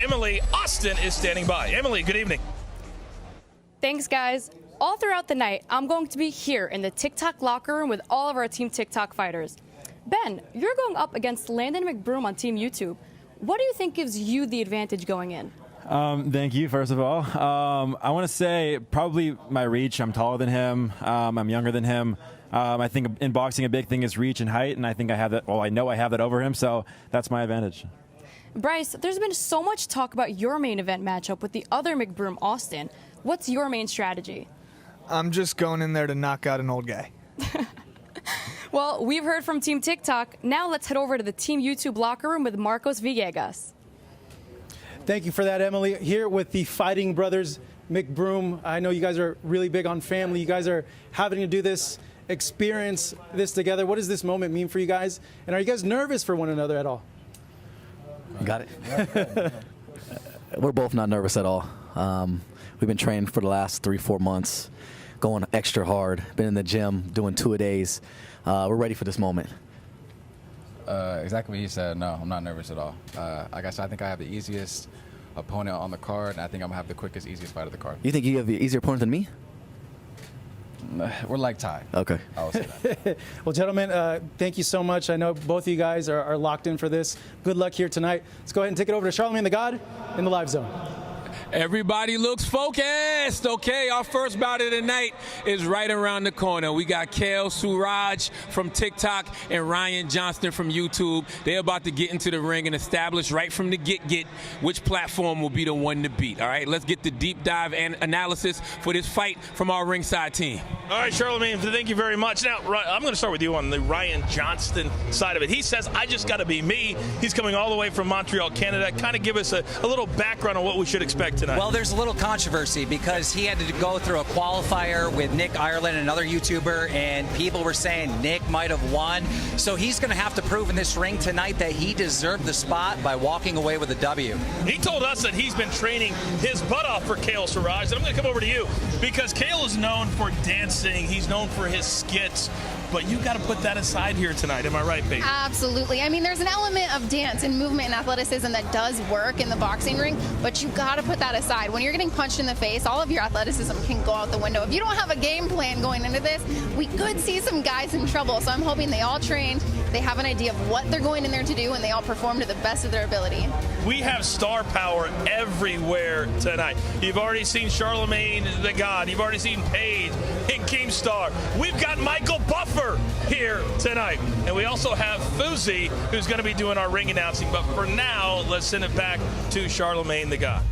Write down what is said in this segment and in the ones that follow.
Emily Austin is standing by. Emily, good evening. Thanks, guys. All throughout the night, I'm going to be here in the TikTok locker room with all of our Team TikTok fighters. Ben, you're going up against Landon McBroom on Team YouTube. What do you think gives you the advantage going in? Thank you, first of all. I want to say probably my reach. I'm taller than him. I'm younger than him. I think in boxing, a big thing is reach and height, and I think I have that. Well, I know I have that over him, so that's my advantage. Bryce, there's been so much talk about your main event matchup with the other McBroom, Austin. What's your main strategy? I'm just going in there to knock out an old guy. Well, we've heard from Team TikTok. Now let's head over to the Team YouTube locker room with Marcos Villegas. Thank you for that, Emily. Here with the Fighting Brothers McBroom. I know you guys are really big on family. You guys are having to do this, experience this together. What does this moment mean for you guys? And are you guys nervous for one another at all? Got it. We're both not nervous at all. We've been training for the last 3-4 months, going extra hard, been in the gym, doing 2-a-days. We're ready for this moment. Exactly what he said. No, I'm not nervous at all. Like I said, I think I have the easiest opponent on the card, and I think I'm going to have the quickest, easiest fight of the card. You think you have the easier opponent than me? We're like tied. Okay. I will say that. Well, gentlemen, thank you so much. I know both of you guys are locked in for this. Good luck here tonight. Let's go ahead and take it over to Charlamagne the God in the live zone. Everybody looks focused. Okay, our first bout of the night is right around the corner. We got Kale Suraj from TikTok and Ryan Johnston from YouTube. They're about to get into the ring and establish right from the get which platform will be the one to beat. All right, let's get the deep dive and analysis for this fight from our ringside team. All right, Charlamagne, thank you very much. Now, I'm going to start with you on the Ryan Johnston side of it. He says, I just got to be me. He's coming all the way from Montreal, Canada. Kind of give us a little background on what we should expect tonight. Well, there's a little controversy because he had to go through a qualifier with Nick Ireland, another YouTuber, and people were saying Nick might have won. So he's going to have to prove in this ring tonight that he deserved the spot by walking away with a W. He told us that he's been training his butt off for Kale Suraj. And I'm going to come over to you because Kale is known for dancing. He's known for his skits. But you got to put that aside here tonight. Am I right, baby? Absolutely. I mean, there's an element of dance and movement and athleticism that does work in the boxing ring, but you got to put that aside. When you're getting punched in the face, all of your athleticism can go out the window. If you don't have a game plan going into this, we could see some guys in trouble. So I'm hoping they all trained, they have an idea of what they're going in there to do, and they all perform to the best of their ability. We have star power everywhere tonight. You've already seen Charlamagne the God. You've already seen Paige and Keemstar. We've got Michael Buffer here tonight. And we also have Fuzi, who's going to be doing our ring announcing. But for now, let's send it back to Charlamagne the God.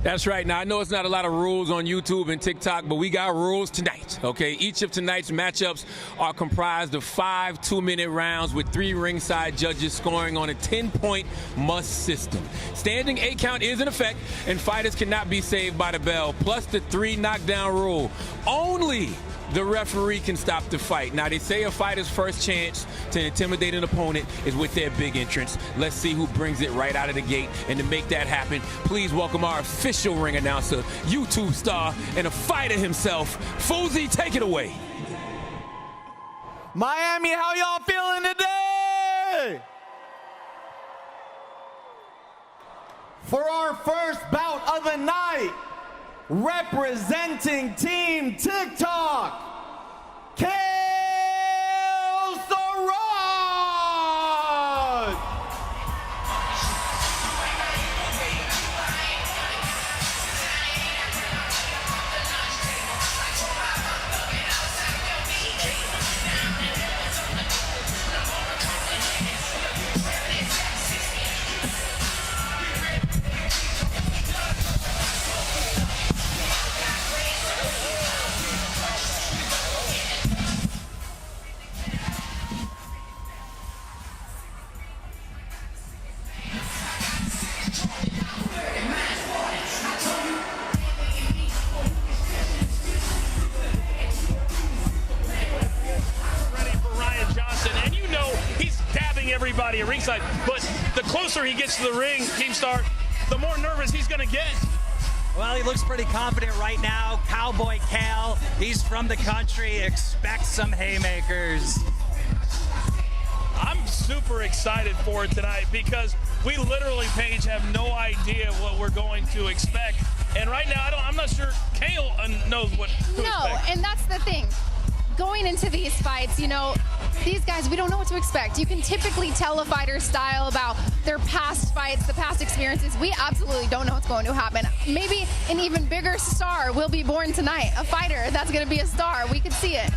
That's right. Now, I know it's not a lot of rules on YouTube and TikTok, but we got rules tonight, okay? Each of tonight's matchups are comprised of 5 2-minute rounds with 3 ringside judges scoring on a 10-point must system. Standing 8 count is in effect, and fighters cannot be saved by the bell, plus the 3 knockdown rule. Only the referee can stop the fight. Now, they say a fighter's first chance to intimidate an opponent is with their big entrance. Let's see who brings it right out of the gate. And to make that happen, please welcome our official ring announcer, YouTube star, and a fighter himself, Fuzi. Take it away. Miami, how y'all feeling today? For our first bout of the night, representing Team TikTok, Kale Suraj! Everybody at ringside, but the closer he gets to the ring, Keemstar, the more nervous he's going to get. Well, he looks pretty confident right now. Cowboy Kale, he's from the country. Expect some haymakers. I'm super excited for it tonight because we literally, Paige, have no idea what we're going to expect. And right now, I'm not sure Kale knows what to expect. No, and that's the thing. Going into these fights, you know, these guys, we don't know what to expect. You can typically tell a fighter's style about their past fights, the past experiences. We absolutely don't know what's going to happen. Maybe an even bigger star will be born tonight, a fighter that's going to be a star. We could see it.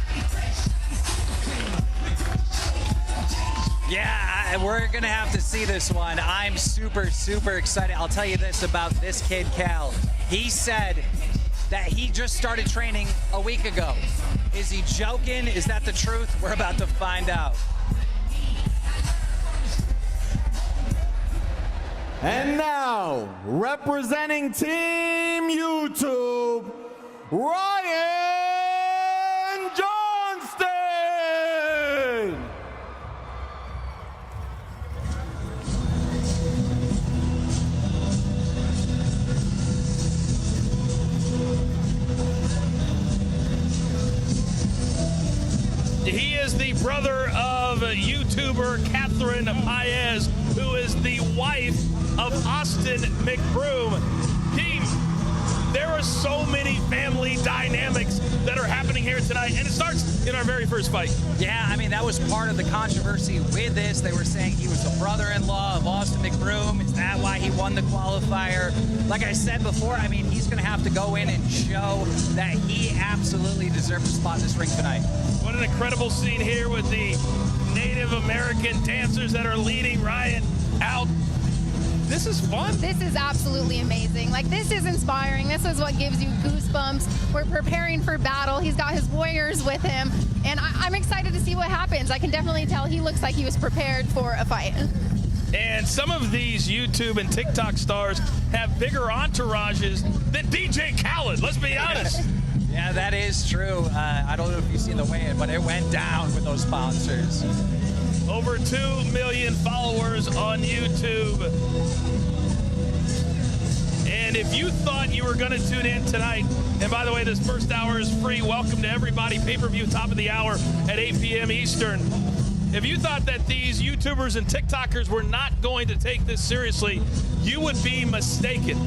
Yeah, we're going to have to see this one. I'm super, super excited. I'll tell you this about this kid, Cal. He said that he just started training a week ago. Is he joking? Is that the truth? We're about to find out. And now, representing Team YouTube, Ryan Johnston! He is the brother of YouTuber Catherine Paez, who is the wife of Austin McBroom. Team, there are so many family dynamics that are happening here tonight, and it starts in our very first fight. Yeah, I mean, that was part of the controversy with this. They were saying he was the brother-in-law of Austin McBroom. Is that why he won the qualifier? Like I said before, I mean, he's going to have to go in and show that he absolutely deserves a spot in this ring tonight. What an incredible scene here with the Native American dancers that are leading Ryan out. This is fun. This is absolutely amazing. Like, this is inspiring. This is what gives you goosebumps. We're preparing for battle. He's got his warriors with him, and I'm excited to see what happens. I can definitely tell he looks like he was prepared for a fight. And some of these YouTube and TikTok stars have bigger entourages than DJ Khaled, let's be honest. Yeah, that is true. I don't know if you've seen the weigh-in, but it went down with those sponsors. Over 2 million followers on YouTube. And if you thought you were going to tune in tonight, and by the way, this first hour is free. Welcome to everybody. Pay-per-view top of the hour at 8 p.m. Eastern. If you thought that these YouTubers and TikTokers were not going to take this seriously, you would be mistaken.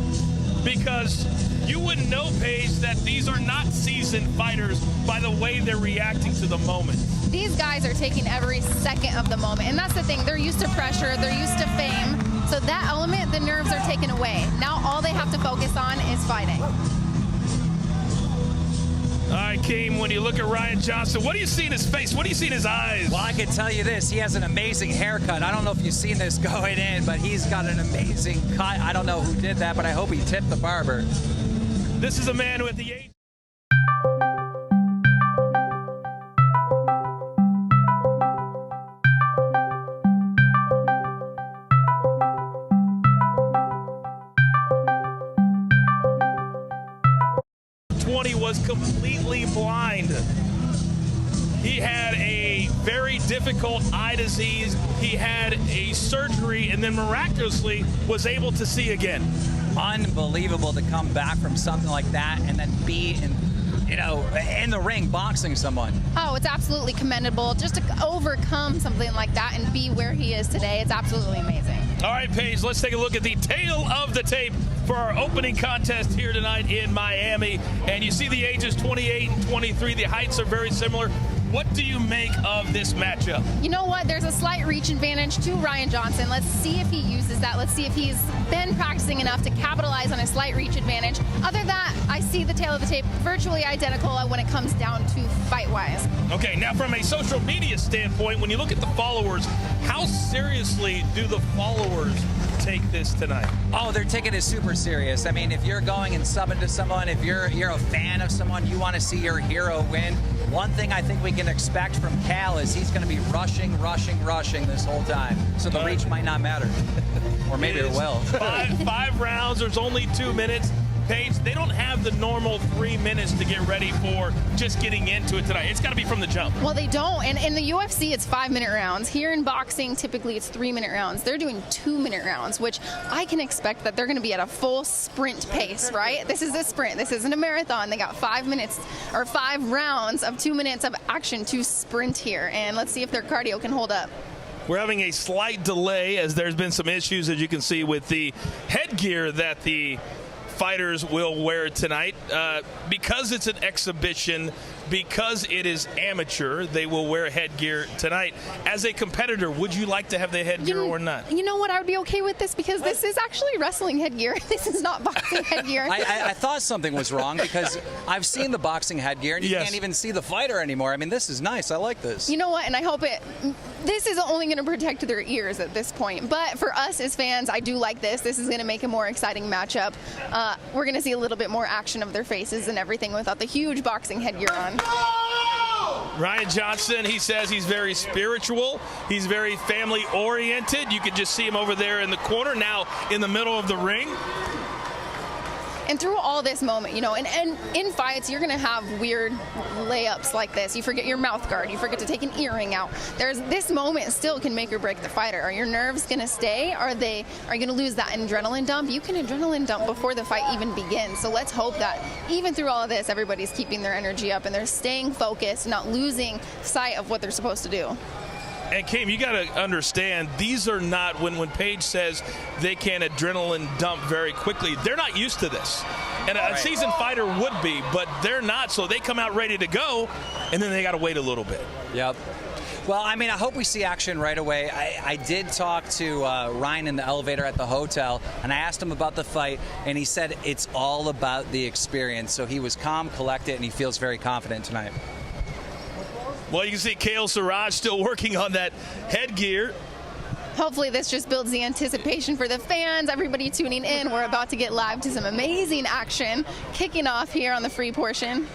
Because you wouldn't know, Paige, that these are not seasoned fighters by the way they're reacting to the moment. These guys are taking every second of the moment, and that's the thing. They're used to pressure. They're used to fame. So that element, the nerves are taken away. Now all they have to focus on is fighting. All right, Keem, when you look at Ryan Johnston, what do you see in his face? What do you see in his eyes? Well, I can tell you this. He has an amazing haircut. I don't know if you've seen this going in, but he's got an amazing cut. I don't know who did that, but I hope he tipped the barber. This is a man with the age. Was completely blind. He had a very difficult eye disease. He had a surgery and then miraculously was able to see again. Unbelievable to come back from something like that and then be in the ring boxing someone. Oh, it's absolutely commendable just to overcome something like that and be where he is today. It's absolutely amazing. All right, Paige, let's take a look at the tail of the tape for our opening contest here tonight in Miami. And you see the ages 28 and 23. The heights are very similar. What do you make of this matchup? You know what? There's a slight reach advantage to Ryan Johnston. Let's see if he uses that. Let's see if he's been practicing enough to capitalize on a slight reach advantage. Other than that, I see the tail of the tape virtually identical when it comes down to fight-wise. Okay, now from a social media standpoint, when you look at the followers, how seriously do the followers take this tonight? Oh, they're taking it super serious. I mean, if you're going and subbing to someone, if you're a fan of someone, you want to see your hero win. One thing I think we can expect from Cal is he's going to be rushing this whole time. So the reach might not matter. Or maybe it will. Five rounds, there's only 2 minutes. Paige, they don't have the normal 3 minutes to get ready for just getting into it tonight. It's got to be from the jump. Well, they don't. And in the UFC, it's 5-minute rounds. Here in boxing, typically it's 3-minute rounds. They're doing 2-minute rounds, which I can expect that they're going to be at a full sprint pace, right? This is a sprint. This isn't a marathon. They got 5 minutes or 5 rounds of 2 minutes of action to sprint here. And let's see if their cardio can hold up. We're having a slight delay as there's been some issues, as you can see, with the headgear that the fighters will wear tonight. Because it's an exhibition, because it is amateur, they will wear headgear tonight. As a competitor, would you like to have the headgear or not? You know what? I would be okay with this because this is actually wrestling headgear. This is not boxing headgear. I thought something was wrong because I've seen the boxing headgear and you Yes. can't even see the fighter anymore. I mean, this is nice. I like this. You know what? And I hope this is only going to protect their ears at this point. But for us as fans, I do like this. This is going to make a more exciting matchup. We're going to see a little bit more action of their faces and everything without the huge boxing headgear on. Ryan Johnson, he says he's very spiritual. He's very family oriented. You could just see him over there in the corner, now in the middle of the ring. And through all this moment, you know, and in fights, you're going to have weird layups like this. You forget your mouth guard. You forget to take an earring out. This moment still can make or break the fighter. Are your nerves going to stay? Are you going to lose that adrenaline dump? You can adrenaline dump before the fight even begins. So let's hope that even through all of this, everybody's keeping their energy up and they're staying focused, not losing sight of what they're supposed to do. And Kim, you got to understand, these are not, when Paige says they can adrenaline dump very quickly, they're not used to this. And a seasoned fighter would be, but they're not, so they come out ready to go, and then they got to wait a little bit. Yep. Well, I mean, I hope we see action right away. I did talk to Ryan in the elevator at the hotel, and I asked him about the fight, and he said it's all about the experience. So he was calm, collected, and he feels very confident tonight. Well, you can see Kale Siraj still working on that headgear. Hopefully this just builds the anticipation for the fans, everybody tuning in. We're about to get live to some amazing action kicking off here on the free portion.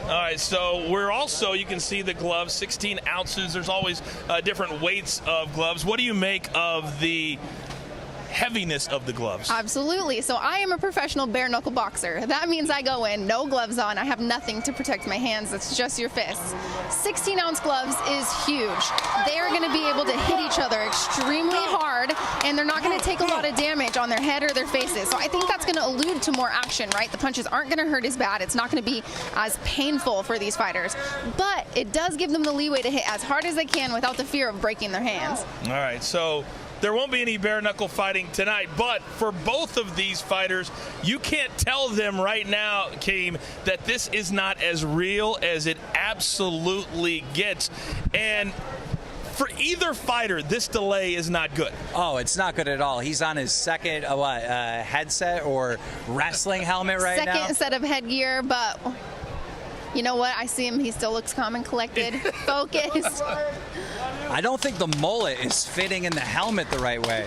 All right, so we're also, you can see the gloves, 16 ounces. There's always different weights of gloves. What do you make of the heaviness of the gloves? Absolutely. So I am a professional bare knuckle boxer. That means I go in, no gloves on. I have nothing to protect my hands. It's just your fists. 16-ounce gloves is huge. They are going to be able to hit each other extremely hard, and they're not going to take a lot of damage on their head or their faces. So I think that's going to allude to more action, right? The punches aren't going to hurt as bad. It's not going to be as painful for these fighters. But it does give them the leeway to hit as hard as they can without the fear of breaking their hands. All right, so there won't be any bare knuckle fighting tonight, but for both of these fighters, you can't tell them right now, Keem, that this is not as real as it absolutely gets. And for either fighter, this delay is not good. Oh, it's not good at all. He's on his second headset or wrestling helmet right now. Second set of headgear, but you know what? I see him. He still looks calm and collected, focused. I don't think the mullet is fitting in the helmet the right way.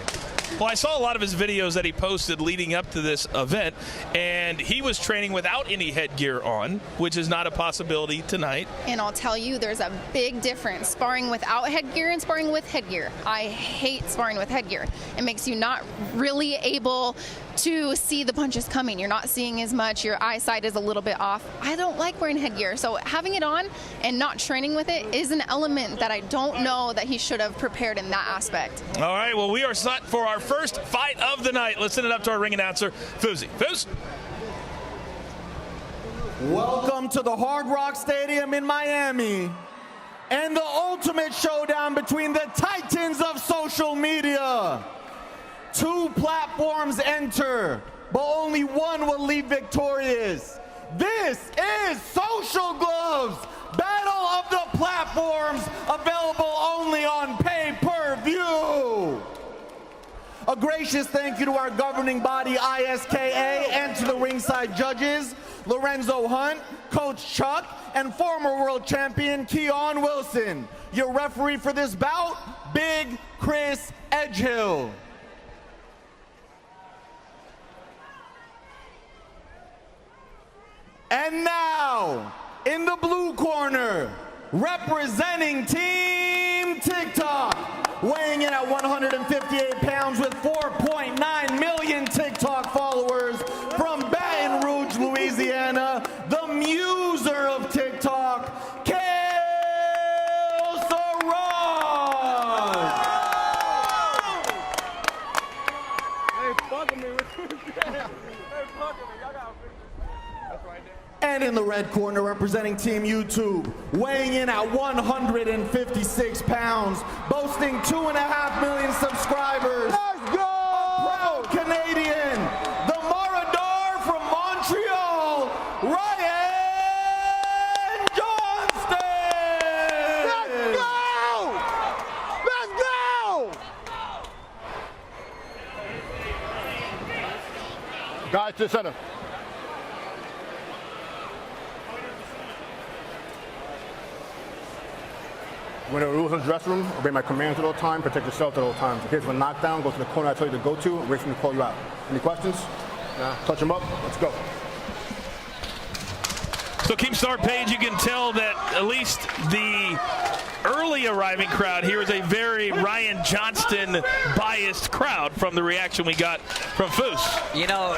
Well, I saw a lot of his videos that he posted leading up to this event, and he was training without any headgear on, which is not a possibility tonight. And I'll tell you, there's a big difference sparring without headgear and sparring with headgear. I hate sparring with headgear. It makes you not really able to see the punches coming. You're not seeing as much. Your eyesight is a little bit off. I don't like wearing headgear. So having it on and not training with it is an element that I don't know that he should have prepared in that aspect. All right, well, we are set for our first fight of the night. Let's send it up to our ring announcer, Fuzi. Fuz? Welcome to the Hard Rock Stadium in Miami and the ultimate showdown between the titans of social media. Two platforms enter, but only one will leave victorious. This is Social Gloves, Battle of the Platforms, available only on pay-per-view. A gracious thank you to our governing body, ISKA, and to the ringside judges, Lorenzo Hunt, Coach Chuck, and former world champion Keon Wilson. Your referee for this bout, Big Chris Edgehill. And now, in the blue corner, representing Team TikTok, weighing in at 158 pounds with 4.9 million TikTok followers from Baton Rouge, Louisiana, the muser of TikTok, Kale Siraj. Hey, fucking me with this. Hey, fucking me. Y'all gotta fix this. And in the red corner, representing Team YouTube, weighing in at 156 pounds, boasting 2.5 million subscribers. Let's go! A proud Canadian, the Maradar from Montreal, Ryan Johnston! Let's go! Let's go! Guys to the center. When the rules in the dressing room, obey my commands at all times, protect yourself at all times. In case of a knockdown, go to the corner I tell you to go to, and wait for me to call you out. Any questions? Nah. Touch them up. Let's go. So Keemstar Page, you can tell that at least the early arriving crowd here is a very Ryan Johnston biased crowd from the reaction we got from Foose. You know,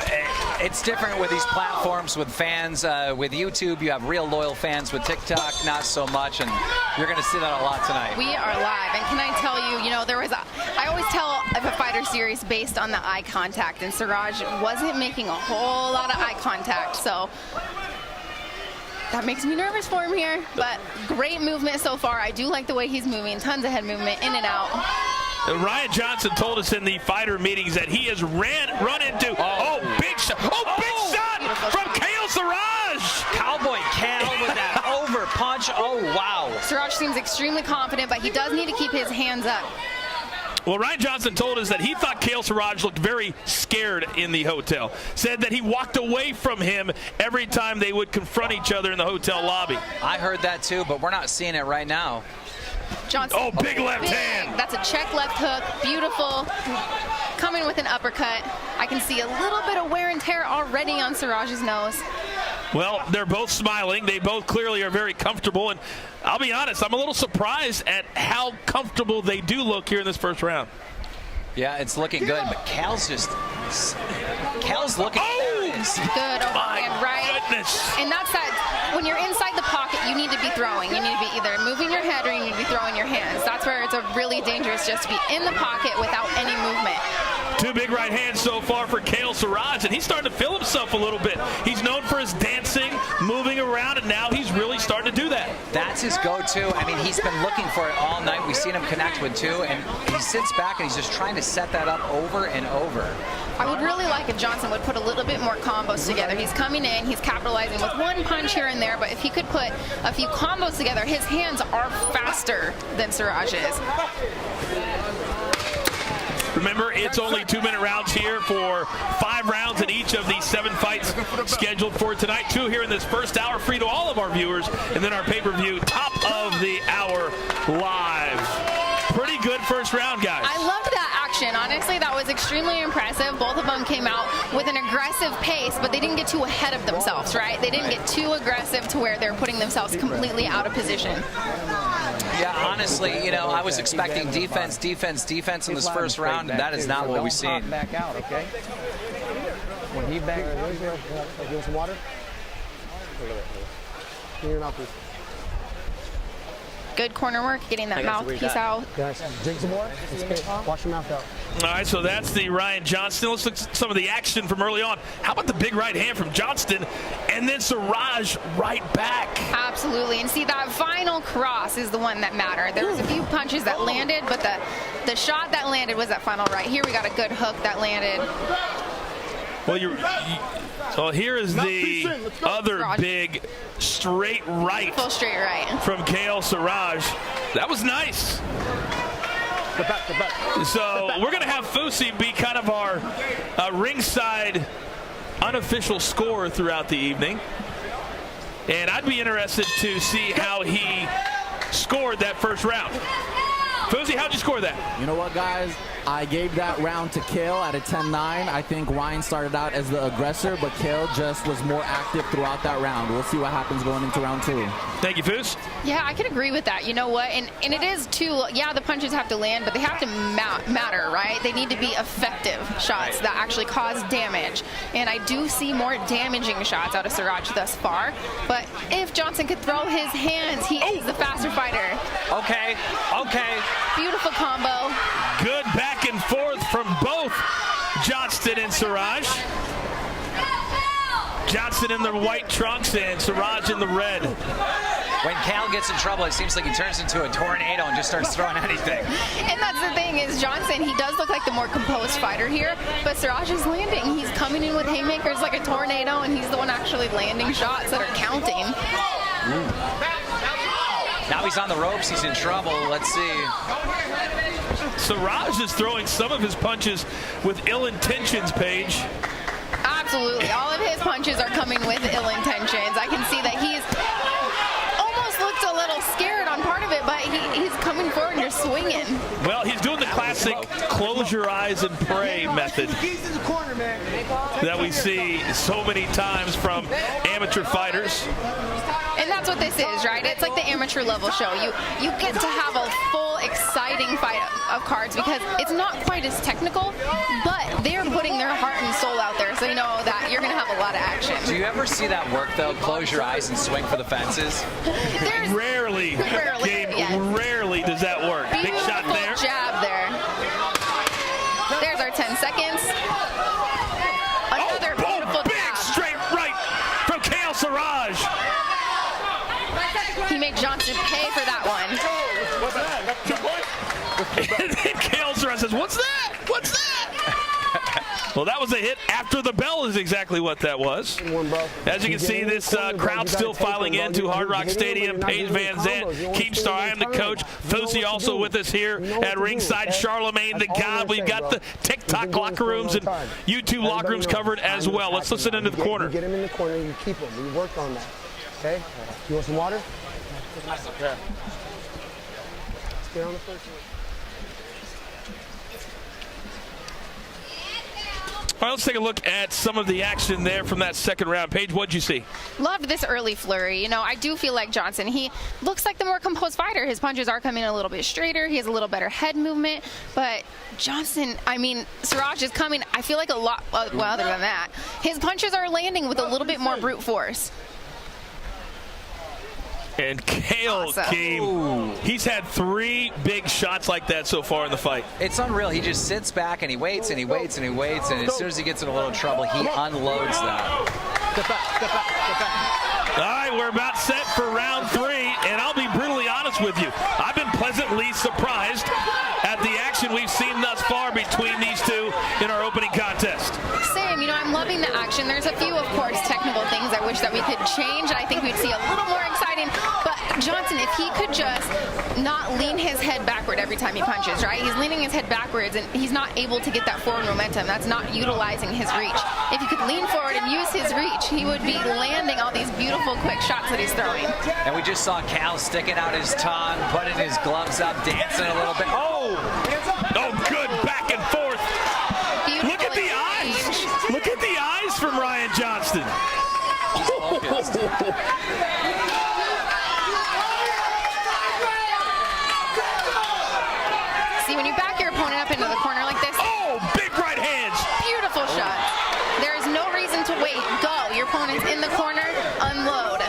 it's different with these platforms with fans. With YouTube, you have real loyal fans. With TikTok, not so much, and you're going to see that a lot tonight. We are live, and can I tell you, I always tell of a fighter series based on the eye contact, and Siraj wasn't making a whole lot of eye contact, so that makes me nervous for him here, but great movement so far. I do like the way he's moving. Tons of head movement, in and out. Ryan Johnson told us in the fighter meetings that he has run into, big shot. Big shot from Kale Siraj. Cowboy Kale with that over punch. Oh, wow. Siraj seems extremely confident, but he does need to keep his hands up. Well, Ryan Johnson told us that he thought Kale Siraj looked very scared in the hotel. Said that he walked away from him every time they would confront each other in the hotel lobby. I heard that too, but we're not seeing it right now. Johnson. Big left hand. That's a check left hook. Beautiful. Coming with an uppercut. I can see a little bit of wear and tear already on Siraj's nose. Well, they're both smiling. They both clearly are very comfortable. And I'll be honest, I'm a little surprised at how comfortable they do look here in this first round. Yeah, it's looking good, but Cal's looking serious. Good overhand right. Goodness. And that's that. When you're inside the pocket, you need to be throwing. You need to be either moving your head or you need to be throwing your hands. That's where it's a really dangerous just to be in the pocket without any movement. Two big right hands so far for Kale Siraj, and he's starting to feel himself a little bit. He's known for his dancing, moving around, and now he's really starting to do that. That's his go-to. I mean, he's been looking for it all night. We've seen him connect with two, and he sits back and he's just trying to set that up over and over. I would really like if Johnson would put a little bit more combos together. He's coming in, he's capitalizing with one punch here and there, but if he could put a few combos together, his hands are faster than Siraj's. Remember, it's only 2-minute rounds here for 5 rounds in each of the 7 fights scheduled for tonight. 2 here in this first hour, free to all of our viewers, and then our pay-per-view, top of the hour live. Pretty good first round, guys. I loved that action. Honestly, that was extremely impressive. Both of them came out with an aggressive pace, but they didn't get too ahead of themselves, right? They didn't get too aggressive to where they're putting themselves completely out of position. Yeah, honestly, you know, I was expecting defense in this first round, and that is not what we've seen. Back out, okay? When he back, give him some water. Clean your mouth, please. Good corner work, getting that mouthpiece out. Guys, drink some more. Wash your mouth out. All right, so that's the Ryan Johnston. Let's look at some of the action from early on. How about the big right hand from Johnston, and then Siraj right back? Absolutely, and see, that final cross is the one that mattered. There was a few punches that landed, but the shot that landed was that final right. Here we got a good hook that landed. Well, so here is the other big straight right. Full straight right. From Kale Siraj. That was nice. So we're going to have Fousey be kind of our ringside unofficial scorer throughout the evening. And I'd be interested to see how he scored that first round. Fousey, how'd you score that? You know what, guys? I gave that round to Kale at a 10-9. I think Ryan started out as the aggressor, but Kale just was more active throughout that round. We'll see what happens going into round 2. Thank you, Foose. Yeah, I can agree with that. You know what? And it is, too, yeah, the punches have to land, but they have to matter, right? They need to be effective shots that actually cause damage. And I do see more damaging shots out of Siraj thus far. But if Johnson could throw his hands, he is the faster fighter. Okay. Beautiful combo. Good back and forth from both Johnston and Siraj. Johnson in the white trunks and Siraj in the red. When Cal gets in trouble, it seems like he turns into a tornado and just starts throwing anything. And that's the thing is Johnson, he does look like the more composed fighter here, but Siraj is landing. He's coming in with haymakers like a tornado, and he's the one actually landing shots that are counting. Now he's on the ropes. He's in trouble. Let's see. Siraj is throwing some of his punches with ill intentions, Paige. Absolutely. All of his punches are coming with ill intentions. I can see that he's almost looked a little scared on part of it, but he's coming forward and just swinging. Well, he's doing the classic close your eyes and pray method that we see so many times from amateur fighters. And that's what this is, right? It's like the amateur level show. You get to have a full, exciting fight of cards because it's not quite as technical, but they're putting their heart and soul out there, so you know that you're going to have a lot of action. Do you ever see that work, though? Close your eyes and swing for the fences? Rarely, Gabe, rarely does that work. Big shot there. Jab there. There's our 10 seconds. Another beautiful big jab. Straight right from Kale Siraj. He made Johnson pay for that one. What's that? That's 2 points? And then Kale Siraj says, "What's that? What's that?" Well, that was a hit after the bell is exactly what that was. As you can see, this crowd still filing into Hard Rock Stadium. Paige Van Zandt, Keemstar, I am the coach. Fousey also with us here at ringside. Charlemagne the God. We've got the TikTok locker rooms and YouTube locker rooms covered as well. Let's listen into the corner. You get him in the corner, you keep him. We worked on that. Okay? You want some water? Okay. Let's get on the first one. All right, let's take a look at some of the action there from that second round. Paige, what'd you see? Loved this early flurry. You know, I do feel like Johnson, he looks like the more composed fighter. His punches are coming a little bit straighter. He has a little better head movement. But Johnson, I mean, Siraj is coming, I feel like a lot, well, other than that, his punches are landing with a little bit more brute force. And Kale came. He's had 3 big shots like that so far in the fight. It's unreal. He just sits back and he waits and he waits and he waits, and as soon as he gets in a little trouble, he unloads that. Step back, step back, step back. All right, we're about set for round 3, and I'll be brutally honest with you. I've been pleasantly surprised at the action we've seen thus far between these two in our opening contest. Same, you know, I'm loving the action. There's a few, of course, technical things I wish that we could change. I think we'd see a little more exciting. But Johnson, if he could just not lean his head backward every time he punches, right? He's leaning his head backwards, and he's not able to get that forward momentum. That's not utilizing his reach. If he could lean forward and use his reach, he would be landing all these beautiful, quick shots that he's throwing. And we just saw Cal sticking out his tongue, putting his gloves up, dancing a little bit. Oh, good back and forth. Beautiful Look at the eyes. Look at the eyes from Ryan Johnston. See, when you back your opponent up into the corner like this, big right hands. Beautiful shot. There is no reason to wait. Go. Your opponent's in the corner. Unload.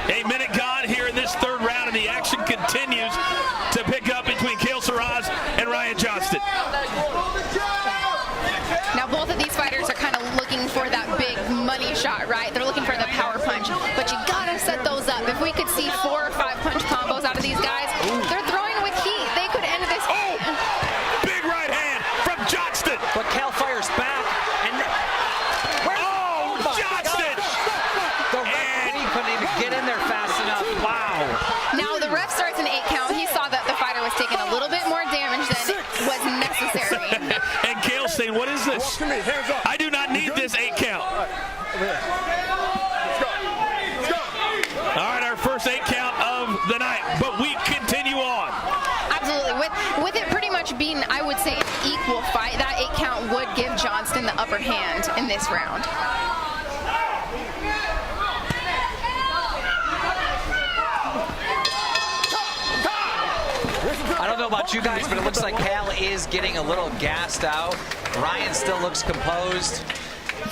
A minute gone here in this third round, and the action continues to pick up between Kale Siraj and Ryan Johnston. Now, both of these fighters are kind of looking for that big money shot, right? They're looking for the power punch, but you gotta set those up. If we could see 4 or 5 punch combos out of these guys, they're throwing with heat. They could end this. Big right hand from Johnston. But Cal fires back, and Johnston! The referee couldn't even get in there fast enough. Wow. Now, the ref starts an 8 count. He saw that the fighter was taking a little bit more damage than was necessary. And Kale saying, "What is this? I do not need this 8 count." All right, our first 8 count of the night, but we continue on. Absolutely. With it pretty much being, I would say, an equal fight, that 8 count would give Johnston the upper hand in this round. I don't know about you guys, but it looks like Cal is getting a little gassed out. Ryan still looks composed.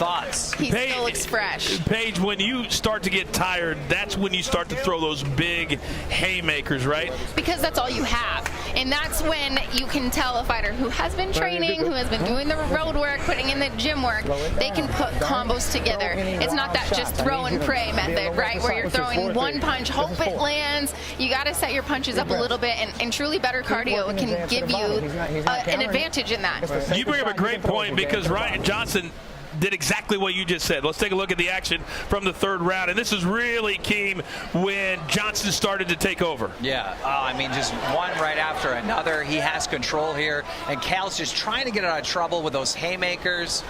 thoughts? He still looks fresh. Paige, when you start to get tired, that's when you start to throw those big haymakers, right? Because that's all you have. And that's when you can tell a fighter who has been training, who has been doing the road work, putting in the gym work, they can put combos together. It's not that just throw and pray method, right? Where you're throwing one punch, hope it lands. You got to set your punches up a little bit, and truly better cardio can give you an advantage in that. You bring up a great point because Ryan Johnson did exactly what you just said. Let's take a look at the action from the third round. And this is really key when Johnson started to take over. Yeah, I mean, just one right after another. He has control here. And Cal's just trying to get out of trouble with those haymakers.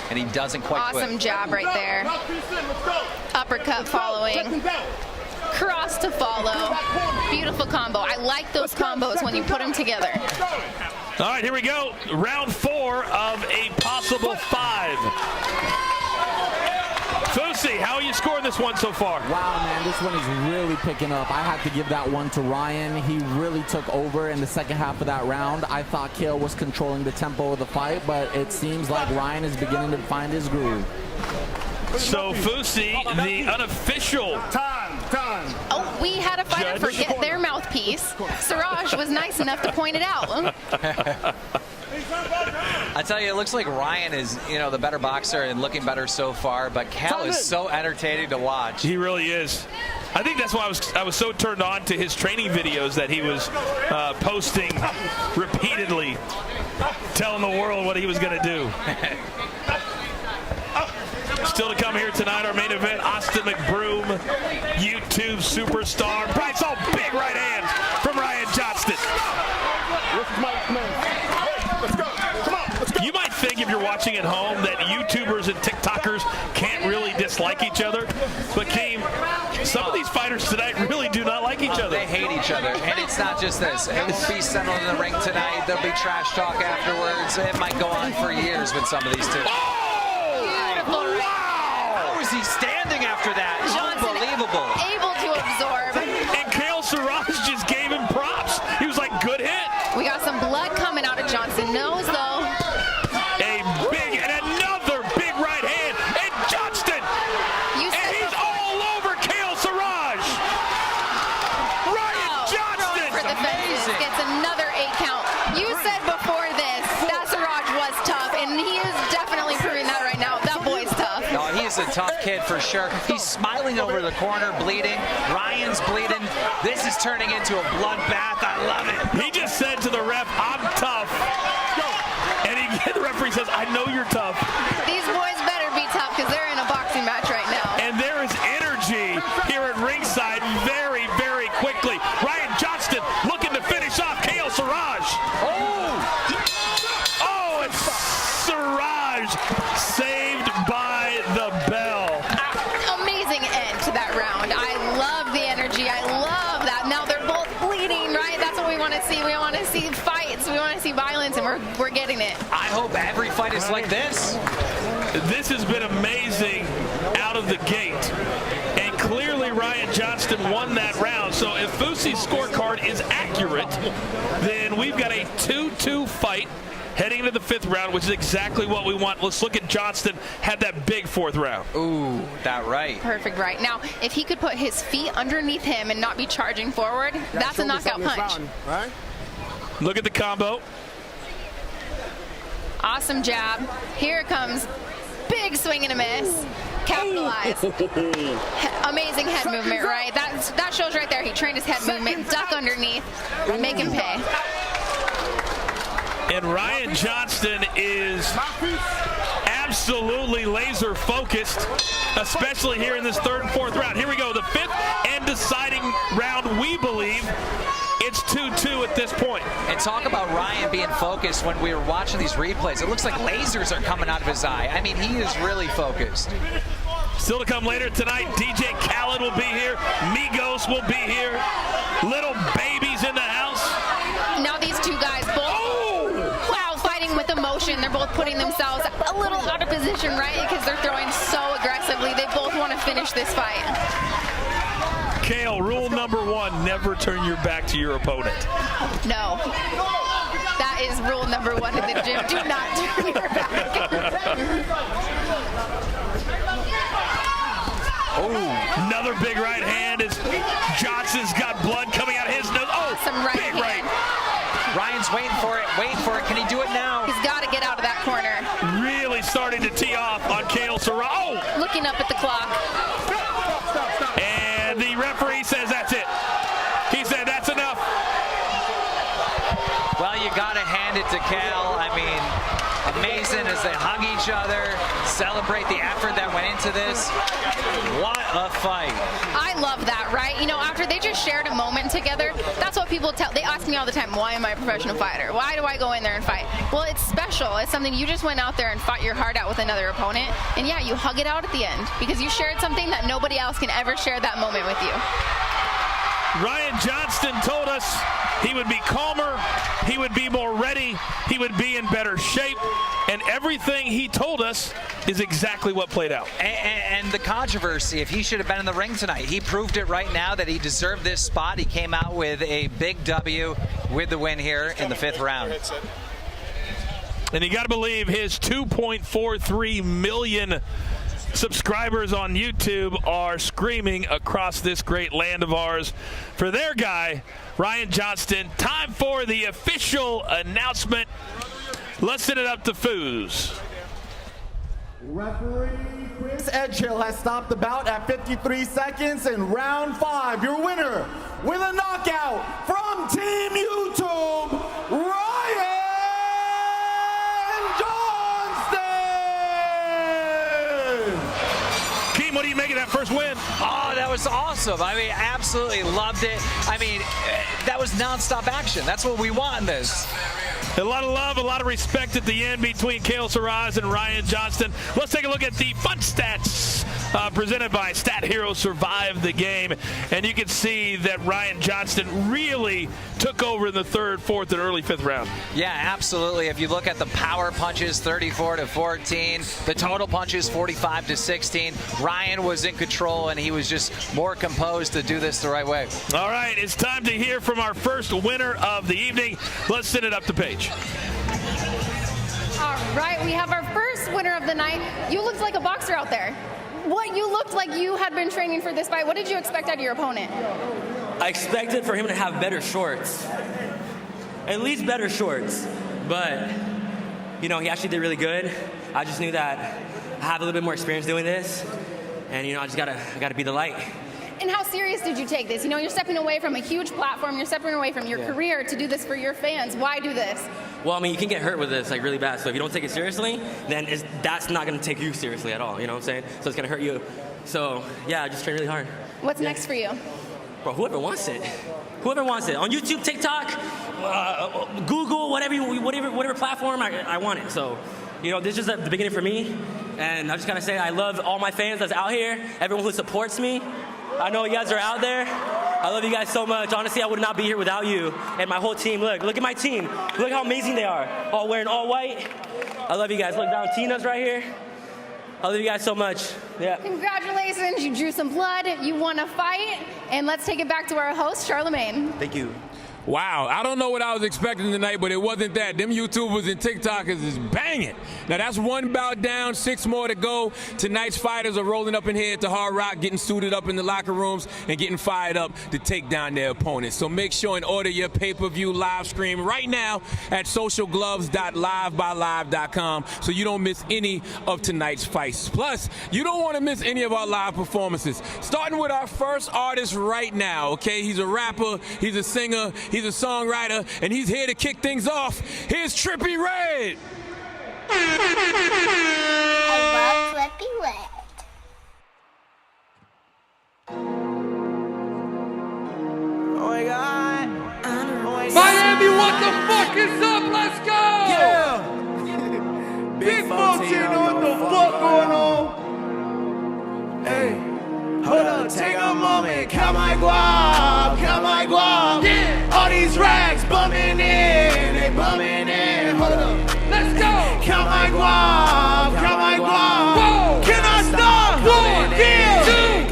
And he doesn't quite Awesome jab right there. Uppercut following. Cross to follow. Beautiful combo. I like those combos when you put them together. All right, here we go. Round 4 of a possible 5. Fousey, how are you scoring this one so far? Wow, man, this one is really picking up. I had to give that one to Ryan. He really took over in the second half of that round. I thought Cael was controlling the tempo of the fight, but it seems like Ryan is beginning to find his groove. So Fousey, the unofficial Oh, we had a fighter forget their mouthpiece. Siraj was nice enough to point it out. I tell you, it looks like Ryan is, the better boxer and looking better so far, but Cael is so entertaining to watch. He really is. I think that's why I was so turned on to his training videos that he was posting repeatedly, telling the world what he was going to do. Still to come here tonight, our main event, Austin McBroom, YouTube superstar. Bryce, all big right hands from Ryan Johnston. You might think if you're watching at home that YouTubers and TikTokers can't really dislike each other, but Keem, some of these fighters tonight really do not like each other. They hate each other, and it's not just this. It won't be settled in the ring tonight. There'll be trash talk afterwards. It might go on for years with some of these two. How is he standing after that? Johnson Unbelievable. Able to absorb. And Cael Siraj just gave him props. He was like, good hit. We got some blood coming out of Johnson's nose, though. A big and another big right hand. And Johnston. And he's all over Cael Siraj. Ryan Johnston. For the fences, gets another 8 count. You said before this that Siraj was tough, and he is definitely proving that right now. That boy's tough. No, he's a tough kid for sure. He's smiling over the corner, bleeding. Ryan's bleeding. This is turning into a bloodbath. I love it. He just said to the ref, I'm tough. And the referee says, I know you're tough. These boys better be tough because they're in a boxing match right now. And there is energy here at ringside very, very quickly. Ryan Johnston looking to finish off Cael Siraj. Oh, it's Siraj saved by the bell. Amazing end to that round. I love the energy. I love that. Now they're both bleeding, right? That's what we want to see. We want to see fights. We want to see violence, and we're getting it. I hope every fight is like this. This has been amazing out of the gate. And clearly Ryan Johnston won that round. So if Fousey's scorecard is accurate, then we've got a 2-2 fight heading into the 5th round, which is exactly what we want. Let's look at Johnston. Had that big 4th round. Ooh, that right. Perfect right. Now, if he could put his feet underneath him and not be charging forward, that's a knockout punch. Right? Look at the combo. Awesome jab. Here it comes. Big swing and a miss. Capitalize. Amazing head movement, right? That shows right there. He trained his head movement. Duck underneath. Make him pay. And Ryan Johnston is absolutely laser focused, especially here in this 3rd and 4th round. Here we go, the 5th and deciding round, we believe. It's 2-2 at this point. And talk about Ryan being focused. When we were watching these replays, it looks like lasers are coming out of his eye. I mean, he is really focused. Still to come later tonight, DJ Khaled will be here. Migos will be here. Little Baby's in the house. Now these two guys both, wow, fighting with emotion. They're both putting themselves a little out of position, right? Because they're throwing so aggressively. They both want to finish this fight. Cael, rule number 1, never turn your back to your opponent. No. That is rule number 1 in the gym. Do not turn your back. Another big right hand as Johnson's got blood coming out of his nose. Oh, some right big hand. Ryan's waiting for it. Can he do it now? He's got to get out of that corner. Really starting to tee off on Kale Serrano. Oh! Looking up at the clock. And the referee says that's it. He said that's enough. Well, you got to hand it to Cal. I mean, amazing as they hug each other, celebrate the effort that went into this. What a fight. I love that, right? You know, after they just shared a moment together, that's what people tell. They ask me all the time, why am I a professional fighter? Why do I go in there and fight? Well, it's special. It's something you just went out there and fought your heart out with another opponent. And yeah, you hug it out at the end because you shared something that nobody else can ever share that moment with you. Ryan Johnston told us he would be calmer, he would be more ready, he would be in better shape, and everything he told us is exactly what played out. And the controversy, if he should have been in the ring tonight, he proved it right now that he deserved this spot. He came out with a big W with the win here in the 5th round. And you got to believe his 2.43 million subscribers on YouTube are screaming across this great land of ours for their guy, Ryan Johnston. Time for the official announcement. Let's send it up to Foos. Referee Chris Edgehill has stopped the bout at 53 seconds in round 5. Your winner with a knockout from Team YouTube, Ryan Johnston! Keem, what do you make of that first win? Oh, that was awesome. I mean, absolutely loved it. I mean, that was nonstop action. That's what we want in this. A lot of love, a lot of respect at the end between Kale Serrano and Ryan Johnston. Let's take a look at the fun stats presented by Stat Hero Survive the Game. And you can see that Ryan Johnston really took over in the 3rd, 4th, and early 5th round. Yeah, absolutely. If you look at the power punches, 34-14, the total punches, 45-16. Ryan was in control, and he was just more composed to do this the right way. All right, it's time to hear from our first winner of the evening. Let's send it up to Paige. All right, we have our first winner of the night. You looked like a boxer out there. You looked like you had been training for this fight. What did you expect out of your opponent? I expected for him to have better shorts. At least better shorts. But, you know, he actually did really good. I just knew that I have a little bit more experience doing this. And, you know, I gotta be the light. And how serious did you take this? You know, you're stepping away from a huge platform. You're stepping away from your career to do this for your fans. Why do this? Well, I mean, you can get hurt with this, like, really bad. So if you don't take it seriously, then that's not going to take you seriously at all. You know what I'm saying? So it's going to hurt you. So, yeah, I just train really hard. What's next for you? Bro, whoever wants it. Whoever wants it. On YouTube, TikTok, Google, whatever platform, I want it. So, you know, this is just the beginning for me. And I just got to say I love all my fans that's out here, everyone who supports me. I know you guys are out there. I love you guys so much. Honestly, I would not be here without you and my whole team. Look at my team. Look how amazing they are. All wearing all white. I love you guys. Look, Valentina's right here. I love you guys so much. Yeah. Congratulations. You drew some blood. You won a fight. And let's take it back to our host, Charlemagne. Thank you. Wow, I don't know what I was expecting tonight, but it wasn't that. Them YouTubers and TikTokers is banging. Now, that's one bout down, 6 more to go. Tonight's fighters are rolling up in here at the Hard Rock, getting suited up in the locker rooms and getting fired up to take down their opponents. So make sure and order your pay-per-view live stream right now at socialgloves.livebylive.com so you don't miss any of tonight's fights. Plus, you don't want to miss any of our live performances. Starting with our first artist right now, okay? He's a rapper, he's a singer, he's a songwriter, and he's here to kick things off. Here's Trippie Redd. I love Trippie Redd. Oh my God. Miami, what the fuck is up? Let's go! Yeah. Big 14, what the fuck going on? Hey. Hold up, take a moment, count my guap, yeah. All these racks bumming in, they bumming in. Hold up, let's go. Count my guap, whoa. Can I stop? 1, 2,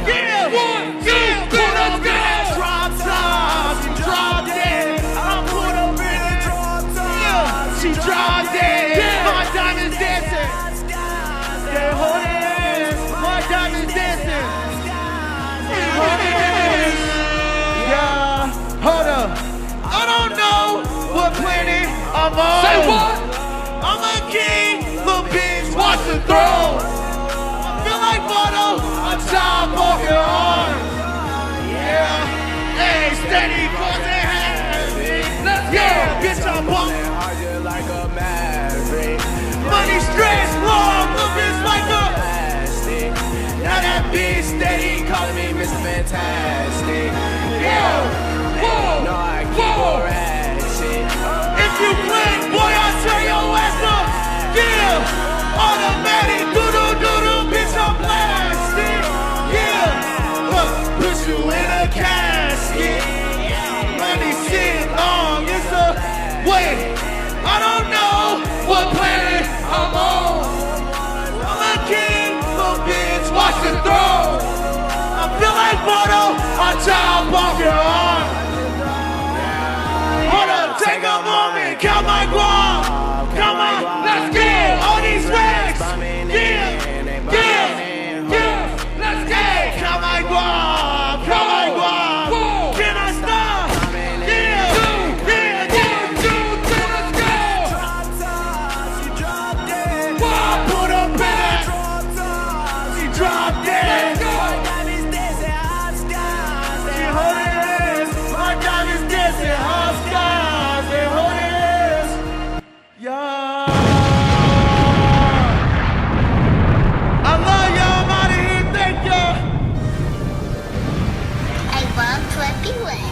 yeah. 1, 2, 3, let's go. Drop top, she dropped it. I put up in it, drop top. Yeah. She dropped it, yeah. My diamonds dancing. They hold hands, my diamonds dancing. I'm on. Say what? I'm a king, little bitch, watch the throne. I feel like Bono on top of your arm. Yeah, hey, steady, cause they have me. Let's go, bitch, I'm bumping like a maverick. Money stress, long, little bitch, like a plastic. Now that bitch steady, calling me Mr. Fantastic. Yeah, whoa, no, I keep her ratchet. If you play, boy, I'll turn your ass up. Yeah, automatic, doo-doo-doo-doo, bitch, I'm plastic. Yeah, put you in a casket. Money shit long, it's a wait. I don't know what planet I'm on. I'm a king, little bitch, watch the throne. I feel like Bono, I chop off your arm. Hold up, take a moment, count my guap. Come on, let's get all these racks. Yeah, let's get. Count my guap, count my guap. Can I stop? Yeah, let's go. Put her back. She dropped dead. She hold it is. My diamonds dancing, hot skies. They hold it is. Yeah. I love y'all. I'm out of here. Thank y'all. I love Flippy Wet.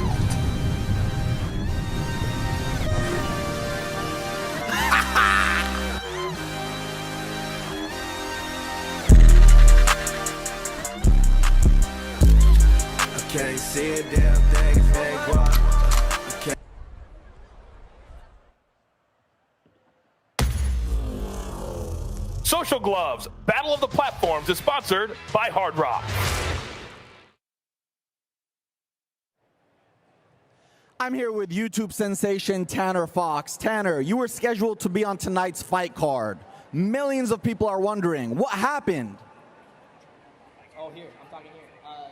I can't see a damn thing, fake walk. Social Gloves, Battle of the Platforms is sponsored by Hard Rock. I'm here with YouTube sensation Tanner Fox. Tanner, you were scheduled to be on tonight's fight card. Millions of people are wondering, what happened? Oh, here, I'm talking here.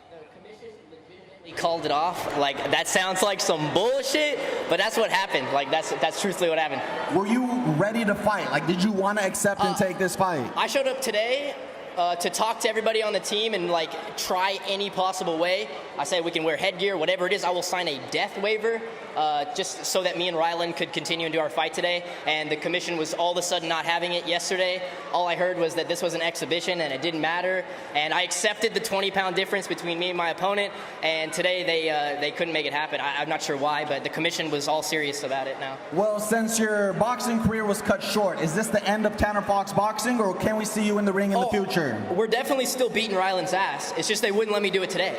The commission legitimately called it off. Like, that sounds like some bullshit, but that's what happened. Like, that's truthfully what happened. Were you ready to fight? Like, did you want to accept and take this fight? I showed up today to talk to everybody on the team and like try any possible way. I said we can wear headgear, whatever it is. I will sign a death waiver just so that me and Rylan could continue into our fight today. And the commission was all of a sudden not having it yesterday. All I heard was that this was an exhibition and it didn't matter. And I accepted the 20-pound difference between me and my opponent. And today they couldn't make it happen. I'm not sure why, but the commission was all serious about it now. Well, since your boxing career was cut short, is this the end of Tanner Fox boxing, or can we see you in the ring in the future? We're definitely still beating Rylan's ass. It's just they wouldn't let me do it today.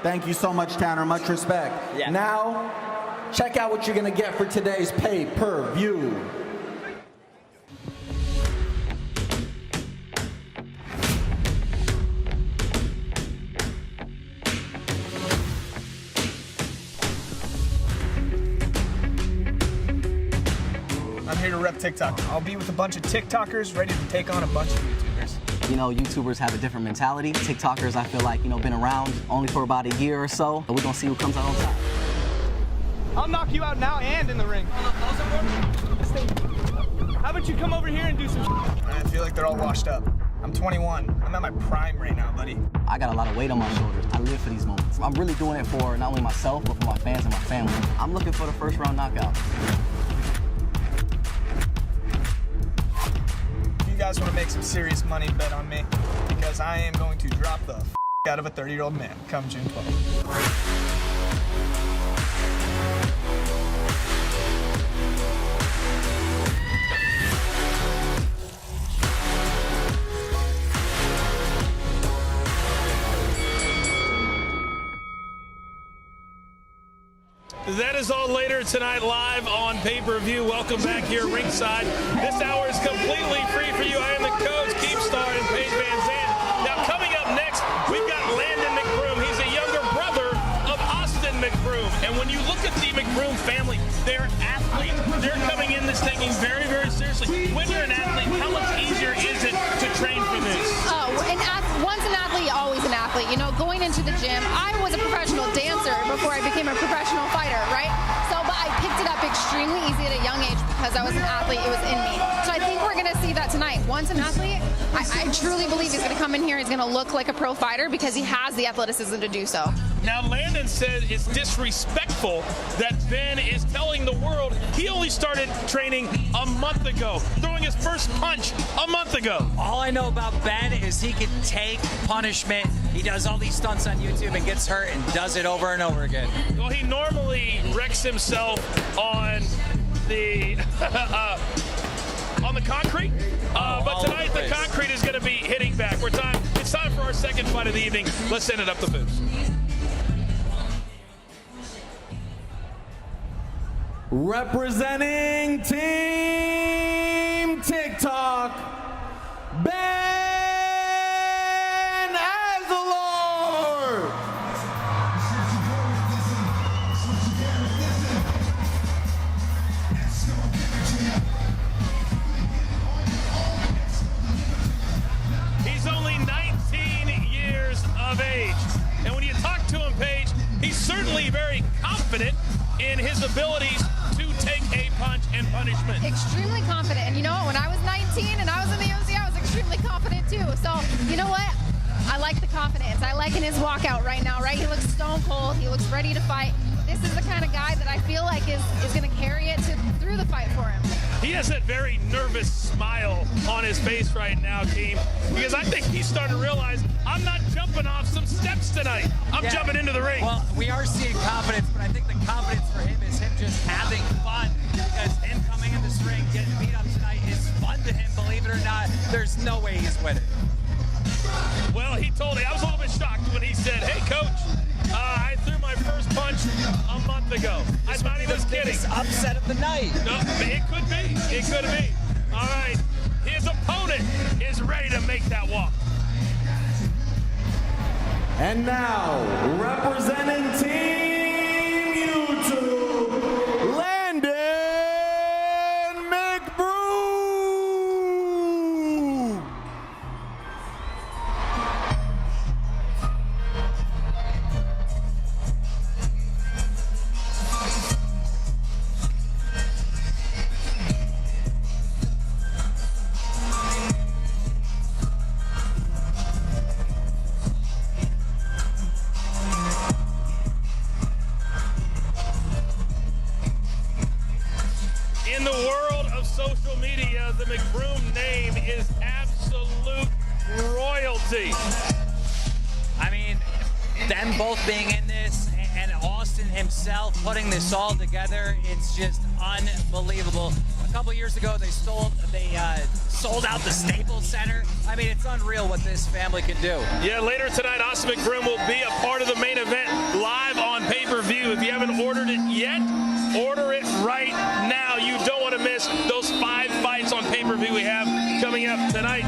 Thank you so much, Tanner. Much respect. Yeah. Now, check out what you're going to get for today's pay-per-view. I'm here to rep TikTok. I'll be with a bunch of TikTokers ready to take on a bunch of YouTubers. You know, YouTubers have a different mentality. TikTokers, I feel like, been around only for about a year or so. But we're gonna see who comes out on top. I'll knock you out now and in the ring. How about you come over here and do some I feel like they're all washed up. I'm 21. I'm at my prime right now, buddy. I got a lot of weight on my shoulders. I live for these moments. I'm really doing it for not only myself, but for my fans and my family. I'm looking for the first round knockout. You guys want to make some serious money, bet on me, because I am going to drop the out of a 30-year-old man come June 12th. That is all later tonight, live on pay-per-view. Welcome back here ringside. This hour is completely free for you. I am the coach, Keemstar and Paige Van Zandt. Now, coming up next, we've got Landon McBroom. He's a younger brother of Austin McBroom. And when you look at the McBroom family, they're athletes. They're coming in this taking very, very seriously. When you're an athlete, how much easier is it to train for this? Once an athlete, always an athlete. You know, going into the gym, I was a professional dancer before I became a professional fighter, right? So, but I picked it up extremely easy at a young age because I was an athlete. It was in me. So I think we're going to see that tonight. Once an athlete, I truly believe he's going to come in here. He's going to look like a pro fighter because he has the athleticism to do so. Now, Landon said it's disrespectful that Ben is telling the world he only started training a month ago, throwing his first punch a month ago. All I know about Ben is he can take punishment. He does all these stunts on YouTube and gets hurt and does it over and over again. Well, he normally wrecks himself on the on the concrete, but tonight the concrete is going to be hitting back. It's time for our second fight of the evening. Let's send it up the boost. Representing Team TikTok, Ben Azelard. He's only 19 years of age. And when you talk to him, Paige, he's certainly very confident in his abilities to take a punch and punishment. Extremely confident. And you know what? When I was 19 and I was in the UFC, I was extremely confident too. So, you know what? I like the confidence. I like in his walkout right now, right? He looks stone cold. He looks ready to fight. This is the kind of guy that I feel like is going to carry it through the fight for him. He has that very nervous smile on his face right now, team, because I think he's starting to realize I'm not jumping off some steps tonight. I'm jumping into the ring. Well, we are seeing confidence, but I think the confidence for him is him just having fun, because him coming in this ring, getting beat up tonight is fun to him, believe it or not. There's no way he's winning. Well, he told me, I was a little bit shocked when he said, hey, coach, I threw my first punch a month ago. I'm not even kidding. Upset of the night. No, it could be. It could be. All right. His opponent is ready to make that walk. And now, representing Team YouTube, Landon McBroom. In the world of social media, the McBroom name is absolute royalty. I mean, them both being in this and Austin himself putting this all together, it's just unbelievable. A couple years ago, they sold out the Staples Center. I mean, it's unreal what this family can do. Yeah, later tonight, Austin McBroom will be a part of the main event live on pay-per-view. If you haven't ordered it yet, order it right now. You don't want to miss those 5 fights on pay-per-view we have coming up tonight.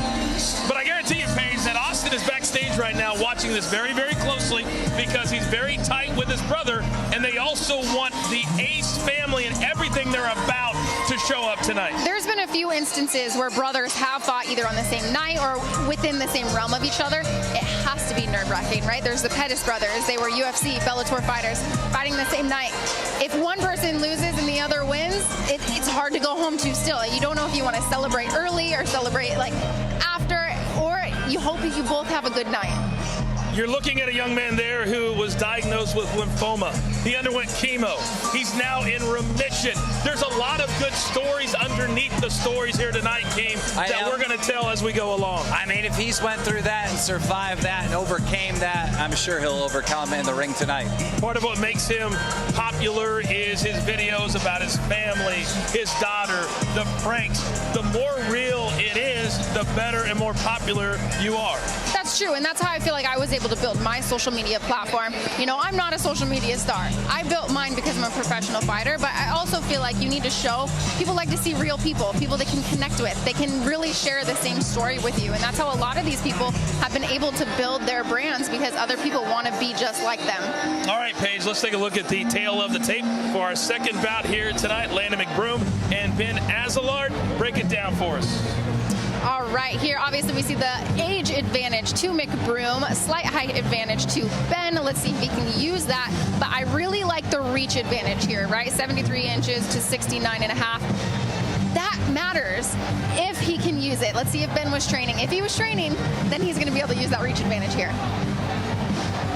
But I guarantee you, Paige, that Austin is backstage right now watching this very, very closely because he's very tight with his brother, and they also want the Ace family and everything they're about to show up tonight. There's been a few instances where brothers have fought either on the same night or within the same realm of each other. It has to be nerve-wracking, right? There's the Pettis brothers. They were UFC, Bellator fighters fighting the same night. If one person loses and the other wins, it's hard to go home to still. You don't know if you want to celebrate early or celebrate like after, or you hope that you both have a good night. You're looking at a young man there who was diagnosed with lymphoma. He underwent chemo. He's now in remission. There's a lot of good stories underneath the stories here tonight, Keem, that we're going to tell as we go along. I mean, if he's went through that and survived that and overcame that, I'm sure he'll overcome it in the ring tonight. Part of what makes him popular is his videos about his family, his daughter, the pranks. The more real it is, the better and more popular you are. That's true, and that's how I feel like I was able to build my social media platform. You know, I'm not a social media star. I built mine because I'm a professional fighter, but I also feel like you need to show people like to see real people they can connect with. They can really share the same story with you, and that's how a lot of these people have been able to build their brands because other people want to be just like them. All right, Paige, let's take a look at the tail of the tape for our second bout here tonight. Landon McBroom and Ben Azelard. Break it down for us. All right, here obviously we see the age advantage to McBroom, a slight height advantage to Ben. Let's see if he can use that. But I really like the reach advantage here, right? 73 inches to 69 and a half. That matters if he can use it. Let's see if Ben was training. If he was training, then he's going to be able to use that reach advantage here.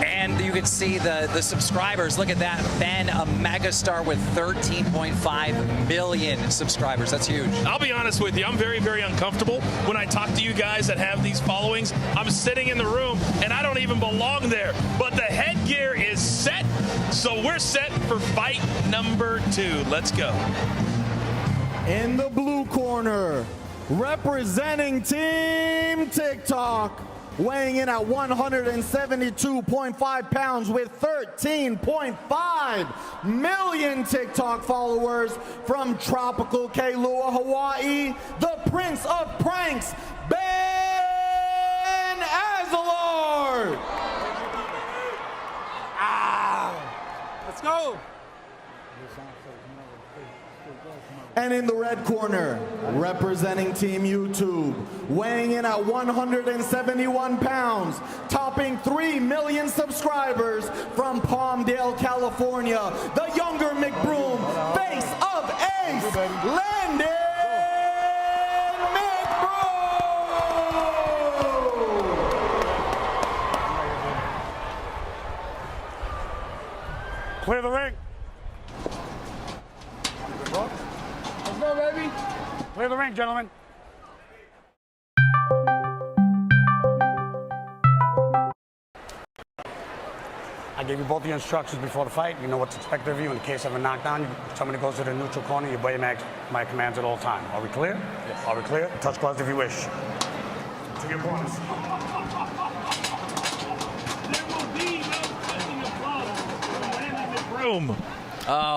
And you can see the subscribers. Look at that. Ben, a megastar with 13.5 million subscribers. That's huge. I'll be honest with you. I'm very, very uncomfortable when I talk to you guys that have these followings. I'm sitting in the room, and I don't even belong there. But the headgear is set, so we're set for fight number 2. Let's go. In the blue corner, representing Team TikTok, weighing in at 172.5 pounds with 13.5 million TikTok followers from tropical Kailua, Hawaii, the Prince of Pranks, Ben Azelard. Let's go. And in the red corner, representing Team YouTube, weighing in at 171 pounds, topping 3 million subscribers from Palmdale, California, the younger McBroom, face of Ace, Landon McBroom! Clear the ring. Let's go, baby. Clear the ring, gentlemen. I gave you both the instructions before the fight. You know what's expected of you. In the case of a knockdown, somebody goes to the neutral corner, you obey my commands at all times. Are we clear? Yes. Are we clear? Touch gloves if you wish. To your corners. Room. Oh.